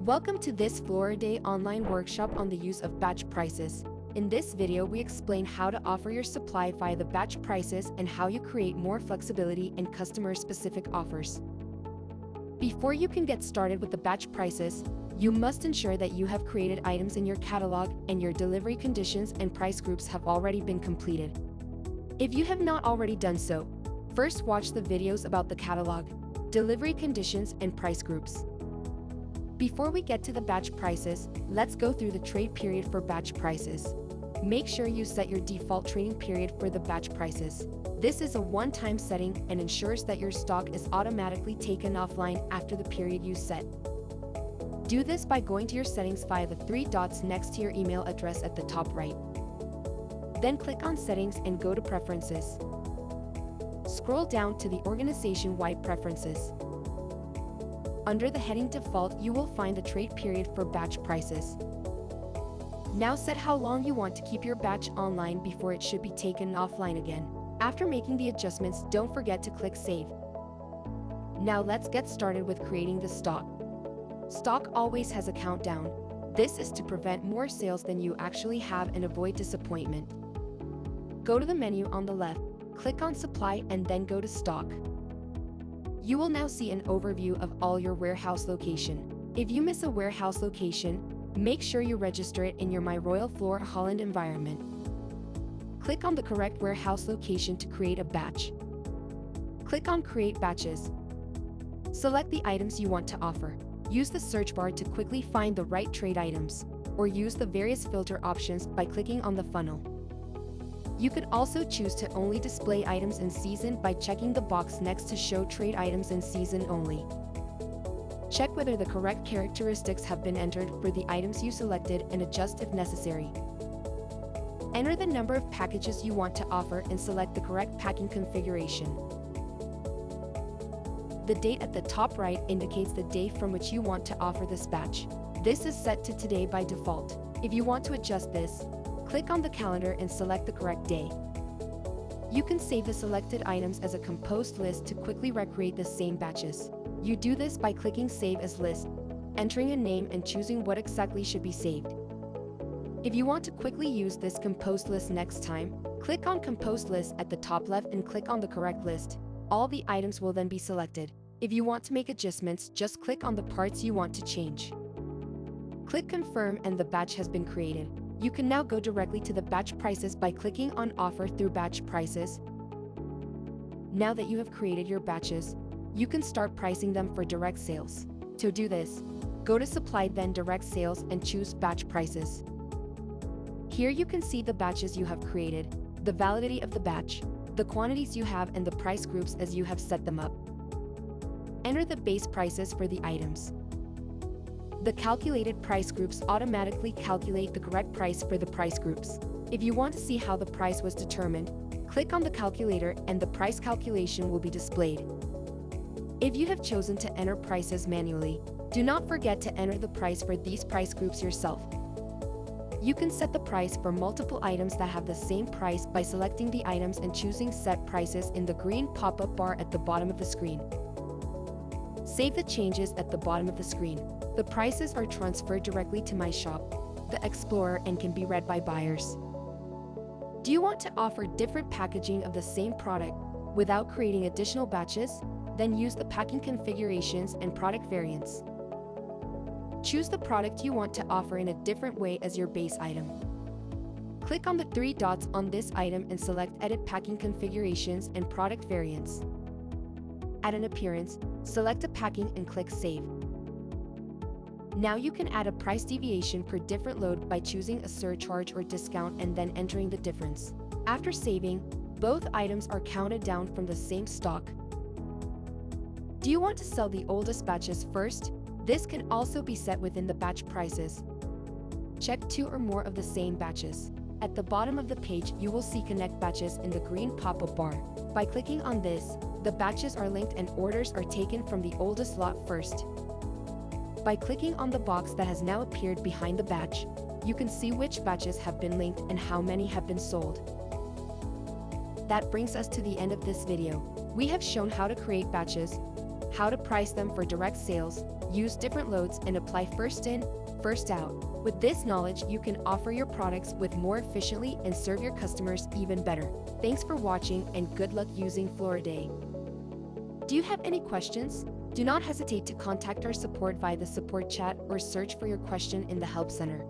Welcome to this Floriday online workshop on the use of batch prices. In this video, we explain how to offer your supply via the batch prices and how you create more flexibility in customer-specific offers. Before you can get started with the batch prices, you must ensure that you have created items in your catalog and your delivery conditions and price groups have already been completed. If you have not already done so, first watch the videos about the catalog, delivery conditions, and price groups. Before we get to the batch prices, let's go through the trade period for batch prices. Make sure you set your default trading period for the batch prices. This is a one-time setting and ensures that your stock is automatically taken offline after the period you set. Do this by going to your settings via the three dots next to your email address at the top right. Then click on Settings and go to Preferences. Scroll down to the organization-wide preferences. Under the heading Default, you will find the trade period for batch prices. Now set how long you want to keep your batch online before it should be taken offline again. After making the adjustments, don't forget to click Save. Now let's get started with creating the stock. Stock always has a countdown. This is to prevent more sales than you actually have and avoid disappointment. Go to the menu on the left, click on Supply and then go to Stock. You will now see an overview of all your warehouse location. If you miss a warehouse location, make sure you register it in your My Royal Floor Holland environment. Click on the correct warehouse location to create a batch. Click on Create Batches. Select the items you want to offer. Use the search bar to quickly find the right trade items, or use the various filter options by clicking on the funnel. You could also choose to only display items in season by checking the box next to Show Trade Items in Season Only. Check whether the correct characteristics have been entered for the items you selected and adjust if necessary. Enter the number of packages you want to offer and select the correct packing configuration. The date at the top right indicates the day from which you want to offer this batch. This is set to today by default. If you want to adjust this, click on the calendar and select the correct day. You can save the selected items as a composed list to quickly recreate the same batches. You do this by clicking Save as List, entering a name and choosing what exactly should be saved. If you want to quickly use this composed list next time, click on Composed List at the top left and click on the correct list. All the items will then be selected. If you want to make adjustments, just click on the parts you want to change. Click Confirm and the batch has been created. You can now go directly to the batch prices by clicking on Offer through Batch Prices. Now that you have created your batches, you can start pricing them for direct sales. To do this, go to Supply then Direct Sales and choose Batch Prices. Here you can see the batches you have created, the validity of the batch, the quantities you have and the price groups as you have set them up. Enter the base prices for the items. The calculated price groups automatically calculate the correct price for the price groups. If you want to see how the price was determined, click on the calculator and the price calculation will be displayed. If you have chosen to enter prices manually, do not forget to enter the price for these price groups yourself. You can set the price for multiple items that have the same price by selecting the items and choosing Set Prices in the green pop-up bar at the bottom of the screen. Save the changes at the bottom of the screen. The prices are transferred directly to My Shop, the Explorer, and can be read by buyers. Do you want to offer different packaging of the same product without creating additional batches? Then use the packing configurations and product variants. Choose the product you want to offer in a different way as your base item. Click on the three dots on this item and select Edit Packing Configurations and Product Variants. Add an appearance, select a packing and click Save. Now you can add a price deviation per different load by choosing a surcharge or discount and then entering the difference. After saving, both items are counted down from the same stock. Do you want to sell the oldest batches first? This can also be set within the batch prices. Check two or more of the same batches. At the bottom of the page, you will see Connect Batches in the green pop-up bar. By clicking on this, the batches are linked and orders are taken from the oldest lot first. By clicking on the box that has now appeared behind the batch, you can see which batches have been linked and how many have been sold. That brings us to the end of this video. We have shown how to create batches, how to price them for direct sales, use different loads, and apply first in, first out. With this knowledge, you can offer your products with more efficiently and serve your customers even better. Thanks for watching and good luck using Floriday. Do you have any questions? Do not hesitate to contact our support via the support chat or search for your question in the Help Center.